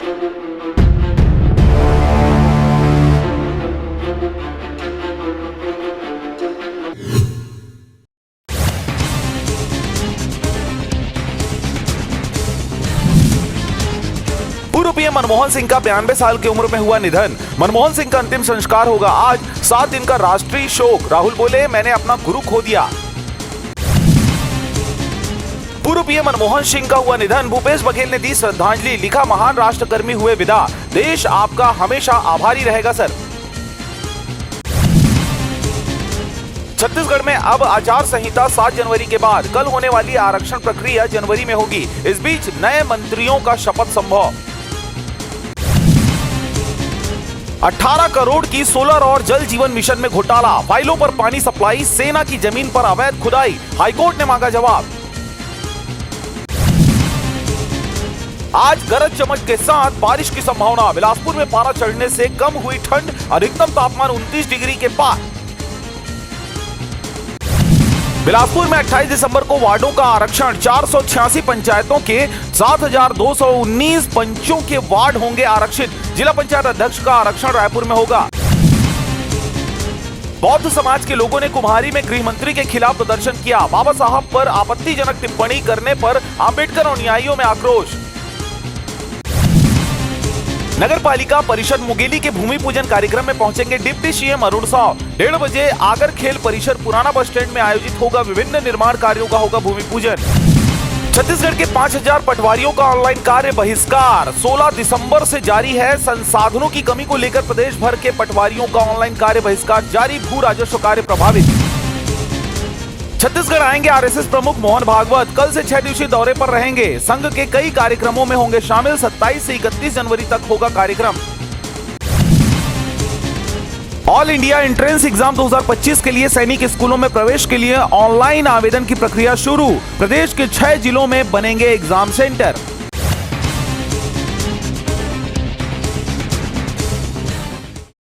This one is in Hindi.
पूर्व पीएम मनमोहन सिंह का 92 साल की उम्र में हुआ निधन। मनमोहन सिंह का अंतिम संस्कार होगा आज। 7 दिन का राष्ट्रीय शोक। राहुल बोले, मैंने अपना गुरु खो दिया। पूर्व पीएम मनमोहन सिंह का हुआ निधन। भूपेश बघेल ने दी श्रद्धांजलि। लिखा, महान राष्ट्रकर्मी हुए विदा। देश आपका हमेशा आभारी रहेगा सर। छत्तीसगढ़ में अब आचार संहिता 7 जनवरी के बाद। कल होने वाली आरक्षण प्रक्रिया जनवरी में होगी। इस बीच नए मंत्रियों का शपथ संभव। 18 करोड़ की सोलर और जल जीवन मिशन में घोटाला। फाइलों पर पानी सप्लाई, सेना की जमीन पर अवैध खुदाई। हाईकोर्ट ने मांगा जवाब। आज गरज चमक के साथ बारिश की संभावना। बिलासपुर में पारा चढ़ने से कम हुई ठंड। अधिकतम तापमान 29 डिग्री के पार। बिलासपुर में 28 दिसंबर को वार्डों का आरक्षण। 486 पंचायतों के 7,219 पंचों के वार्ड होंगे आरक्षित। जिला पंचायत अध्यक्ष का आरक्षण रायपुर में होगा। बौद्ध समाज के लोगों ने कुम्हारी में गृह मंत्री के खिलाफ प्रदर्शन किया। बाबा साहब पर आपत्तिजनक टिप्पणी करने पर अंबेडकर अनुयायियों में आक्रोश। नगर पालिका परिषद मुंगेली के भूमि पूजन कार्यक्रम में पहुंचेंगे डिप्टी सीएम अरुण साव। 1:30 बजे आगर खेल परिसर पुराना बस स्टैंड में आयोजित होगा। विभिन्न निर्माण कार्यों का होगा भूमि पूजन। छत्तीसगढ़ के 5000 पटवारियों का ऑनलाइन कार्य बहिष्कार। 16 दिसंबर से जारी है। संसाधनों की कमी को लेकर प्रदेश भर के पटवारियों का ऑनलाइन कार्य बहिष्कार जारी। भू राजस्व कार्य प्रभावित। छत्तीसगढ़ आएंगे आरएसएस प्रमुख मोहन भागवत। कल से 6 दिवसीय दौरे पर रहेंगे। संघ के कई कार्यक्रमों में होंगे शामिल। 27 से 31 जनवरी तक होगा कार्यक्रम। ऑल इंडिया एंट्रेंस एग्जाम 2025 के लिए सैनिक स्कूलों में प्रवेश के लिए ऑनलाइन आवेदन की प्रक्रिया शुरू। प्रदेश के 6 जिलों में बनेंगे एग्जाम सेंटर।